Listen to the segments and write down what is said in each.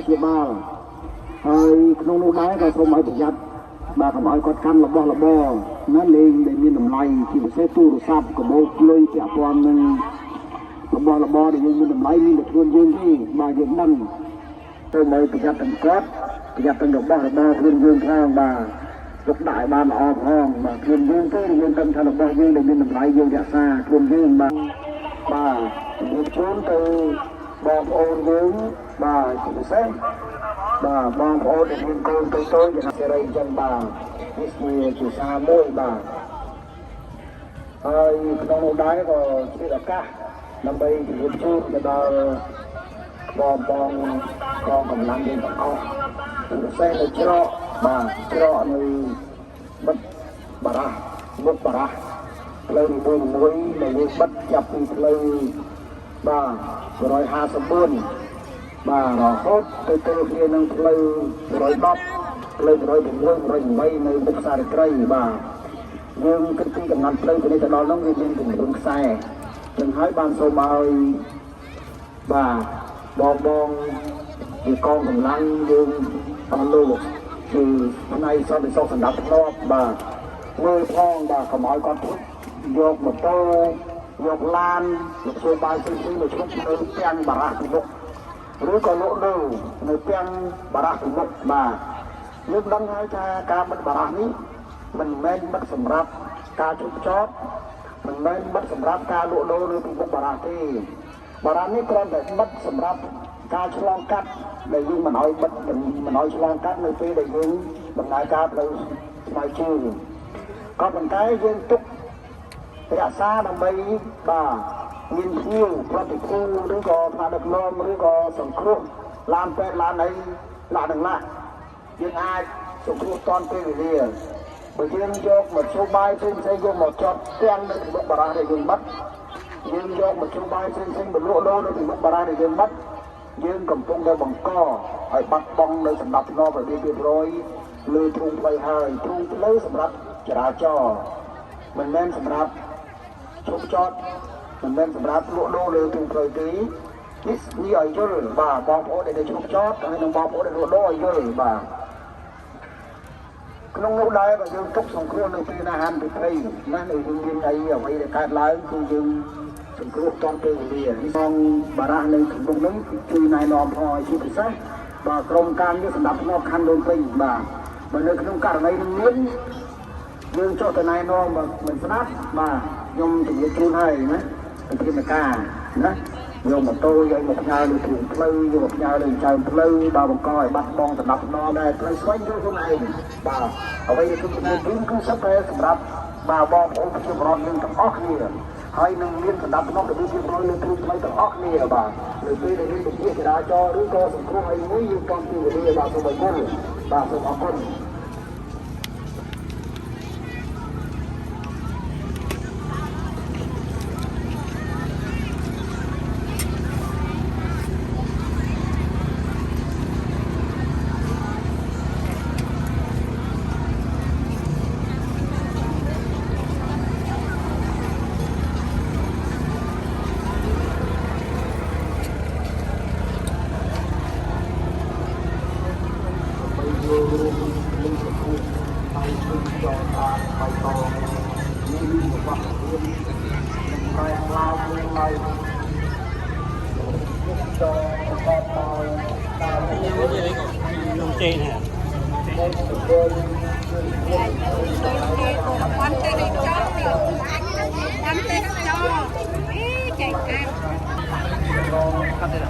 ព្យាបាលហើយក្នុងនោះដែរក៏សូមឲ្យប្រយ័ត្នបាទកុំឲ្យគាត់កាន់របស់របរណាលេងដែលមានតម្លៃជាពិសេសទូរស័ព្ទកាបូបលុយពាក់ព័ន្ធនឹងរបស់របរដែលយើងមានតម្លៃមានតែខ្លួនយើងទេបាទយើងដឹងទៅមើលប្រយ័ត្នទាំងគាត់ប្រយ័ត្នទាំងរបស់របរខ្លួនយើងផងបាទទុកដាក់ឲ្យបានល្អផងបាទខ្លួនយើងទៅយើងដឹងថារបស់យើងដែលមានតម្លៃយើងរក្សាខ្លួនយើងបាទយើងជូនទៅបងប្អូនយើងបាទជាពិសេសបាទបងប្អូនដែលមានកូនតូចៗជាសេរីចឹងបាទនេះជាសារមួយបាទហើយក្នុងនោះដែរក៏ជាឱកាសដើម្បីជម្រាបជូនទៅដល់បងកងកម្លាំងយើងទាំងអស់ពិសេសនៅច្រកបាទច្រកនៅបិទបារះមុខបារះផ្លូវមួយដែលយើងបិទចាប់ពីផ្លូវបាទ154បាទរហូតទៅគ្នានឹងផ្លូវ110ផ្លូវ106នៅមុខផ្សារត្រីបាទយើងគិតពីកំណត់ផ្លូវទៅដល់នោះវាមានចំនួនខ្សែនឹងហើយបានសូមឲ្យបាទបងពីកងកម្លាំងយើងអស់លោកគឺផ្នែកសន្តិសុខសម្រាប់ធ្នាប់បាទមើលផងបាទកុំឲ្យគាត់យកម៉ូតូយកឡានយកធ្វើបាយផ្សេងៗមកឈប់នៅពាំងបារះពីមុខឬក៏លក់នៅពាំងបារះពីមុខបាទយើងដឹងហើយថាការបិទបារះនេះមិនមែនបិទសម្រាប់ការជប់ចតមិនមែនបិទសម្រាប់ការលក់ដូរនៅពីមុខបារះទេបារះនេះគ្រាន់តែបិទសម្រាប់ការឆ្លងកាត់ដែលយើងមិនឲ្យបិទមិនឲ្យឆ្លងកាត់នៅពេលដែលយើងដំណើរការផ្លូវស្មៅជើងក៏ប៉ុន្តែយើងទុករក្សាដើម្បីបាទមានភ្ញៀវប្រតិភូឬក៏ផ្នែកដឹកនាំឬក៏សង្គ្រោះឡានពេទ្យឡានអីឡាននឹងយើងអាចសង្គ្រោះតាន់ពេលវេលាបើយើងយកមកជួបាយផ្សេងយកមកចត់ទាំងនៅពីមុខបារះដែលយើងបាត់យើងយកមកជួបាយផ្សេងមកលក់ដូរនៅពីមុខបារះដែលយើងបាត់យើងកំពុងតែបង្កឲ្យបាត់បង់នៅសម្ដាប់ធ្នាប់របៀបរៀបរយលើទ្រូងផ្លូវហើយទ្រូងផ្លូវសម្រាប់ចរាចរណ៍មិនមែនសម្រាប់ជប់ចតមិនមែនសម្រាប់លក់ដូរលើទ្រូងផ្លូវទេនេះឲ្យយល់បាទបងប្អូនដែលជប់ចតហើយនិងបងប្អូនដែលលក់ដូរឲ្យយល់បាទក្នុងនោះដែរបើយើងទុកសង្គ្រោះនៅពេលណាហានពីព្រៃណានៅយើងមានអីអ្វីដែលកើតឡើងគឺយើងសង្គ្រោះតាន់ពេលវេលានេះផងបារះនៅក្នុងនោះជួយណែនាំផងឲ្យជាពិសេសបាទក្រុមការងារសម្រាប់ផ្នែកខណ្ឌដូនពេញបាទបើនៅក្នុងករណីនឹងមានយើងចុះទៅណែនាំមិនស្ដាប់បាទខ្ញុំជម្រាបជូនហើយណាវិធានការណាយកម៉ូតូយកមកផ្ញើលើទ្រូងផ្លូវយកមកផ្ញើលើចៅផ្លូវបាទបង្កឲ្យបាត់បង់សម្រាប់ផ្នែកដែរផ្លូវស្វែងយល់ខ្លួនឯងបាទអ្វីដែលគឺសុទ្ធតែសម្រាប់បាទបងប្អូនប្រជាពលរដ្ឋយើងទាំងអស់គ្នាហើយនឹងមានសម្ដាប់ក្នុងរបៀបរៀបរយលើទ្រូងផ្លូវទាំងអស់គ្នាបាទនៅពេលដែលមានវិជាចរាចរណ៍ឬក៏សង្គ្រោះអីមួយយើងต้องពីវេលាបាទសូមអរគុណបាទសូមអរគុណtrên hả? Con tên này cho thì con tên cho ý chạy ăn cắt đây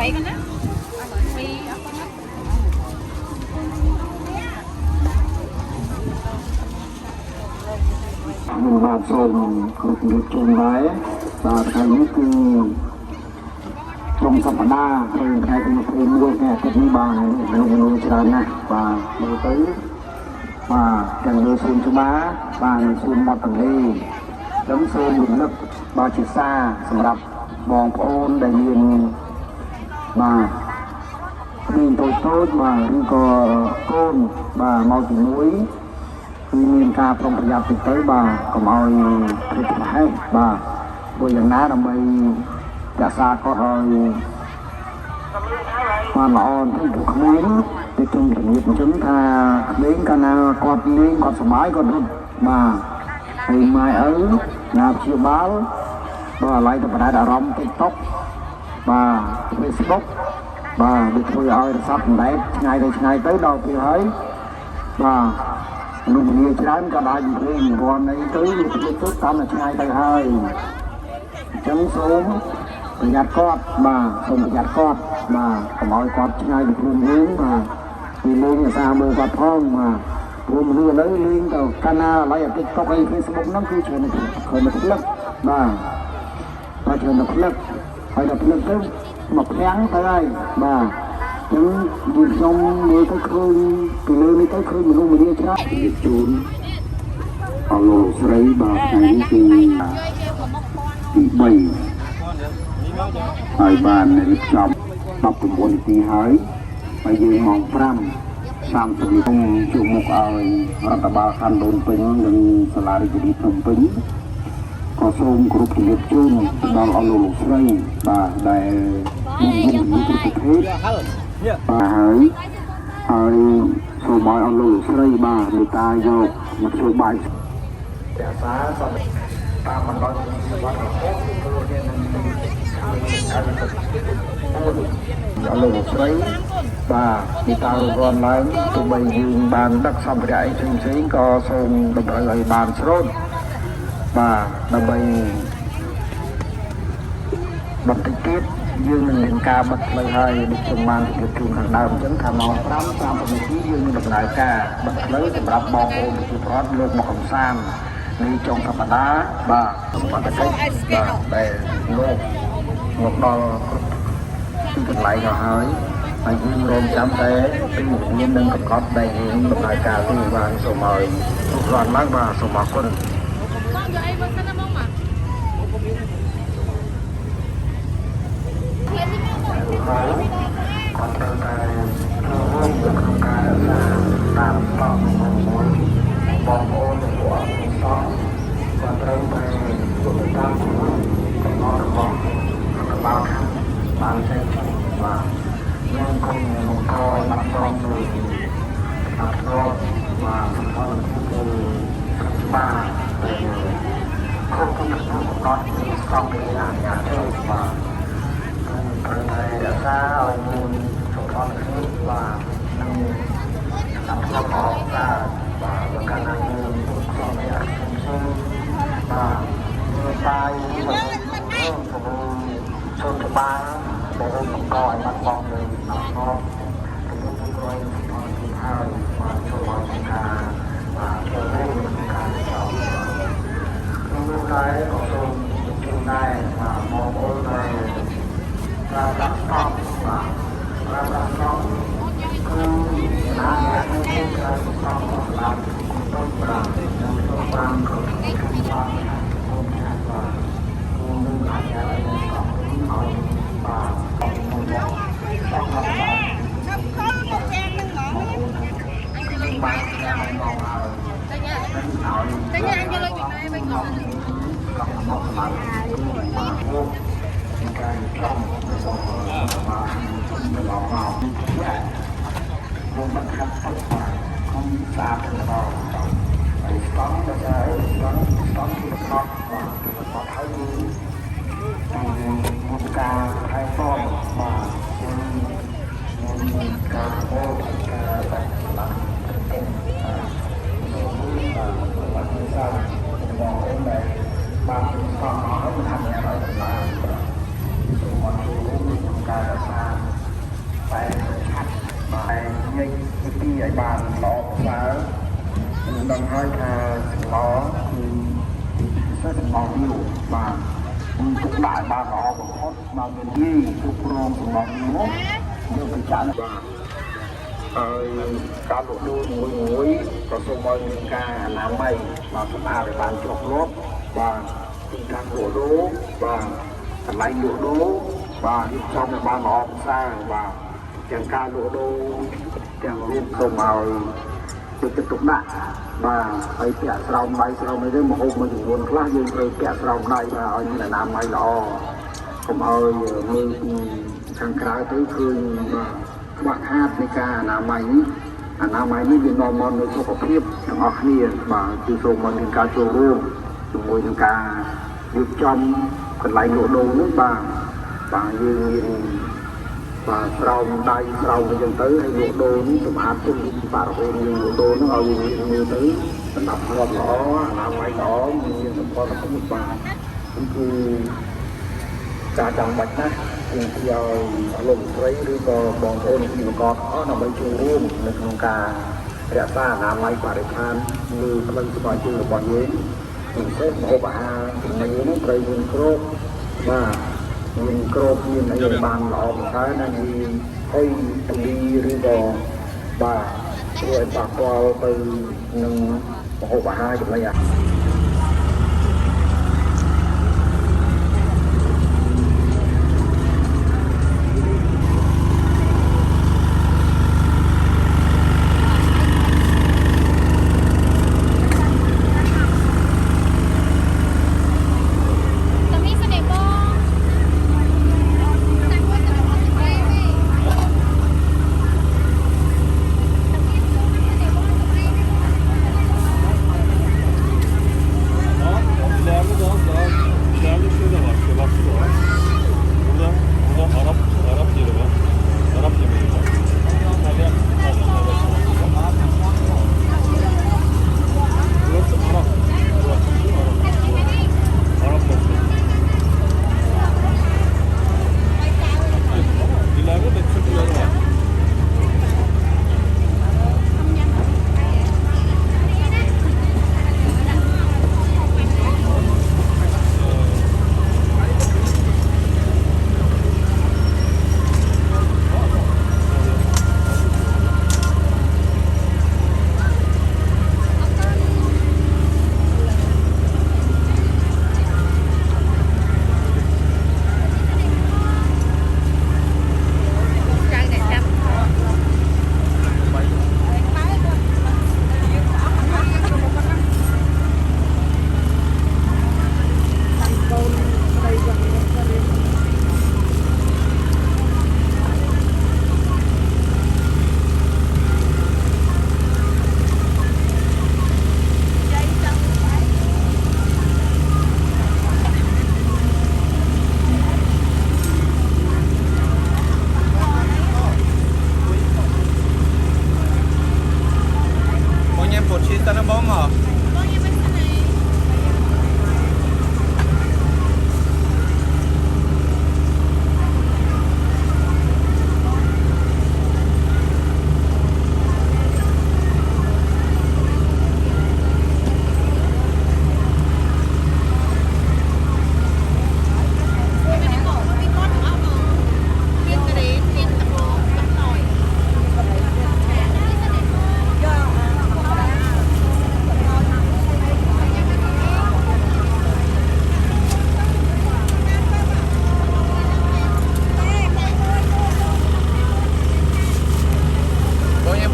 vậy con á vì con á មានបាទសូមគ្រប់ជម្រាបជូនដែរបាទថ្ងៃនេះគឺក្នុងសប្តាហ៍ឬថ្ងៃទី21ខែអាទិត្យនេះបាទមនុស្សច្រើនណាស់បាទមើលទៅបាទទាំងលើសួនច្បារបាទនិងសួនមាត់ទន្លេខ្ញុំសូមរំលឹកបាទជាសារសម្រាប់បងប្អូនដែលមានបាទមានតូចបាទឬក៏កូនបាទមកជាមួយគឺមានការប្រុងប្រយ័ត្នទៅបាទកុំឲ្យព្រិចប្រហែសបាទព្រោះយ៉ាងណាដើម្បីរក្សាគាត់ឲ្យបានល្អទៅពួកក្មេងទៅជុំជំរាបអញ្ចឹងថាក្មេងកាលណាគាត់លេងគាត់សប្បាយគាត់រត់បាទហើយម៉ែឪណាព្យាបាលបាទឡៃទៅបដាអារម្មណ៍ TikTok បាទ Facebook បាទវាធ្វើឲ្យរស័ព្ទអណ្ដែតឆ្ងាយទៅដល់ពេលហើយបាទមនុស្សមានច្រើនក៏អាចនិយាយរាល់នៃទៅទៅតាមតែឆ្ងាយទៅហើយអញ្ចឹងសូមប្រយ័ត្នគាត់បាទសូមប្រយ័ត្នគាត់បាទកុំឲ្យគាត់ឆ្ងាយពីខ្លួនយើងបាទពីលេងអាសាមើលគាត់ផងបាទព្រោះមនុស្សឥឡូវលេងទៅកាលណាឡើយអា TikTok ហើយ Facebook ហ្នឹងគឺច្រើនឃើញផ្លឹកបាទច្រើនផ្លឹកហើយដល់ផ្លឹកទៅមកផ្ទាំងទៅហើយបាទយើងខ្ញុំមើលទៅឃើញពីលើនេះទៅឃើញមនុស្សម្នាច្រើនជូនអរលោកស្រីបាទថ្ងៃនេះគឺទី3ហើយបានរៀបចំ19នាទីហើយយើងម៉ោង5:30នាទីជួបមុខឲ្យរដ្ឋបាលខណ្ឌដូនពេញនិងសាលារាជធានីភ្នំពេញក៏សូមគោរពជំរាបជូនដល់អរលោកស្រីបាទដែលមានវិទ្យាភេទបាទហើយសូមឲ្យអរលោកស្រីបាទមេត្តាយកមកជួយបាយតែសាសតាមបណ្ដោយវត្តរបស់ព្រោះយើងនឹងអរលោកស្រីបាទមេត្តារំឡើងទោះបីយើងបានដឹកសម្ភារៈអីផ្សេងៗក៏សូមតម្រូវឲ្យបានស្រូតបាទដើម្បីបន្តិចទៀតយើងនឹងមានការបិទផ្លូវហើយដូចខ្ញុំបានជម្រាបជូនខាងដើមអញ្ចឹងថាម៉ោង5:30នាទីយើងមានដំណើរការបិទផ្លូវសម្រាប់បងប្អូនប្រជាពលរដ្ឋលើកមកកំសាន្តនៃចុងសប្តាហ៍បាទសម្បត្តិកិច្ចបាទដែលលោកមកដល់ ពីកន្លែងក៏ហើយហើយយើងរងចាំតែពីមាននឹងកកដែលយើងដំណើរការទីបានសូមឲ្យគ្រប់គ្រាន់ឡើងបាទសូមអរគុណ còn từ này luôn được cái là làm bảo bom ôn của đó còn từ này của chúng ta còn nó còn bao bán thêm và nhưng không một coi mặt con người mặt con và con từ ba không có được một con xong thì làm nhà chơi và từ này đã ra ở nguồn số con khí và năng làm cho họ ra và khả năng cho mẹ sinh sinh và người tai và sơn thứ ba để không coi mặt con người nó thì coi con thứ hai và cho mọi người cả và cho nên cả cho những cái của tôi trên này và một ôn này ra đặt xong và ra đặt xong cứ làm những cái xong làm tốt và tốt bằng của chúng ta và cũng là cái cộng hội và cộng đồng trong hợp tác không bắt khách không phải không xa từ đó phải có cái có cái khó và có thấy một ca hai con mà ca ô ca bạch là tên và như sau còn hôm nay ba con nó thành nhà rồi là mọi người ca là xa phải bài như cái vậy bàn lọt và đồng hơi nó rất là màu nhiều và cũng đại ba lọ của hot mà mình gì cũng rong của màu nhiều như cái chán cá độ đuôi mũi có số môi những ca làm bay mà chúng ta để bàn chọc lốp và tình trạng đổ đố và lấy đổ đố và trong ba lọ xa và chẳng ca đổ đô chẳng luôn không màu thì tiếp tục đạn và phải kẹt sòng này đến một hôm mà chúng muốn class nhưng phải kẹt sòng này và ở như là làm mai lò không ơi mưa thằng cái tới khơi các bạn hát với ca làm máy ní viên ngon ngon nó có khiếp thằng họ kia mà từ số mà thằng ca trâu luôn chúng môi thằng ca được trong còn lại đổ đô nước và như và sau đây sau cái dân tới hay bộ đô nó tụm áp chung và rồi bộ đô nó ở như tới mình đọc ngon nó làm máy đó như tụm con là có một bà cũng cứ cả trong bạch á thì giờ lồng thấyឬក៏បងប្អូនពីកកអស់ដើម្បីចូលរួមនៅក្នុងការរក្សាអនាម័យបរិស្ថានលើផ្លូវស្បែកជើងរបស់យើងពិសេសម្ហូបអាហារចំណីនេះត្រូវមានគ្រប់បាទមានក្របមានអីបានល្អប្រសើរណាស់មានអីទលីឬក៏បាទធ្វើឲ្យប៉ះពាល់ទៅនឹងម្ហូបអាហារចំណីអាហារ អ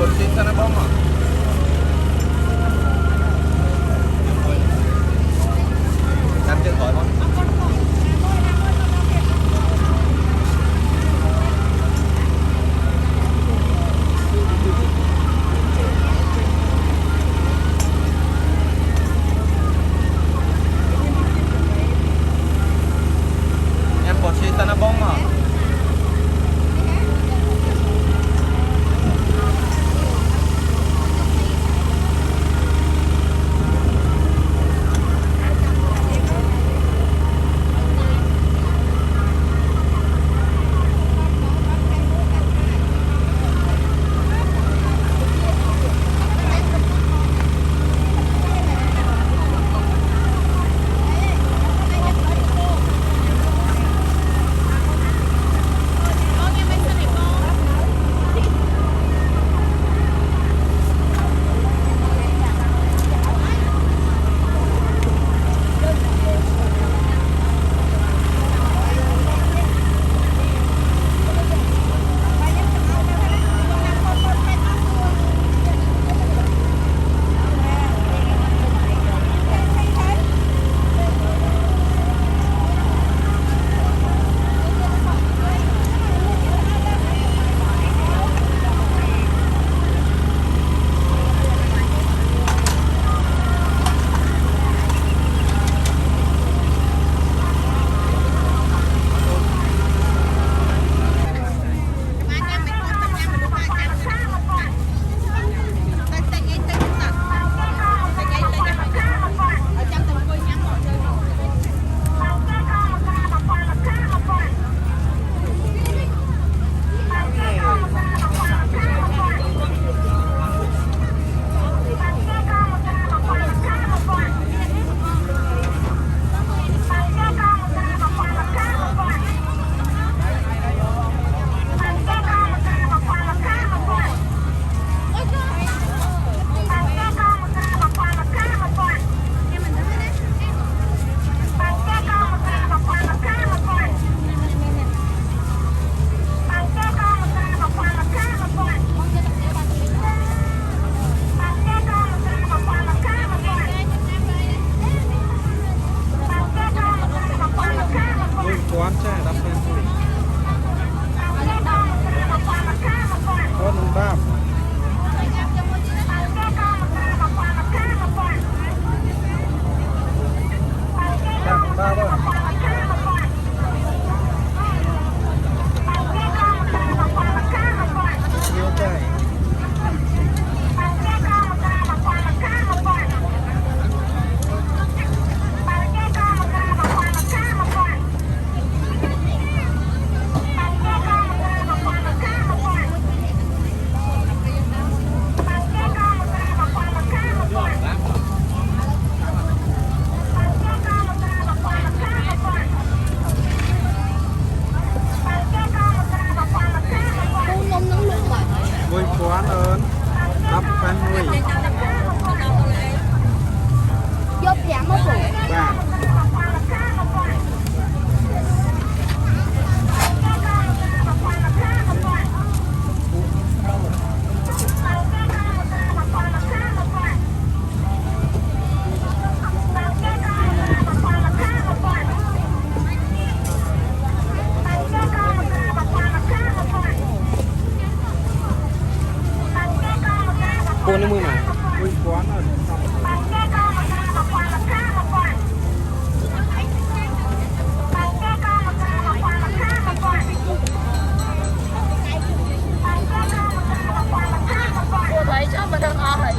bột xịt ra nó bông à làm chân khỏi không em bột xịt ra nó bông à cô nó mưa mà ui quán rồi cô thấy cho mà đang ở rồi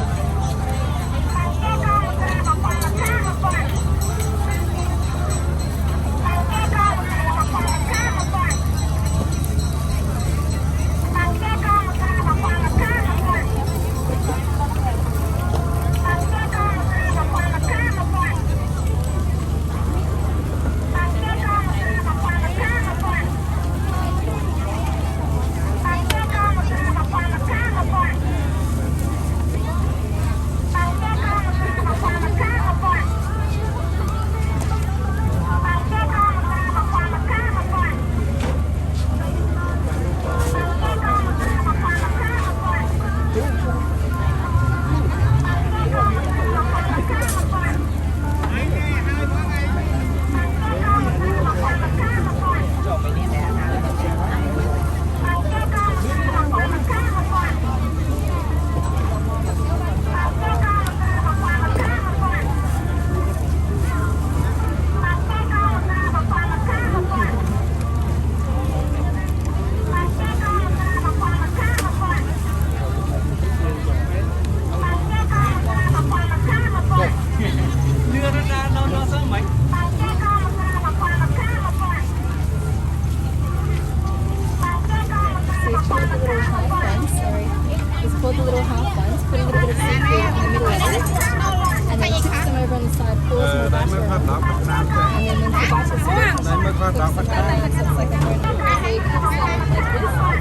little half ones, put a little bit of seafood in the middle of it, and then tip them over on the side, pour some butter, and then when the butter's good, put some mayonnaise, so it's like a donut big, like this.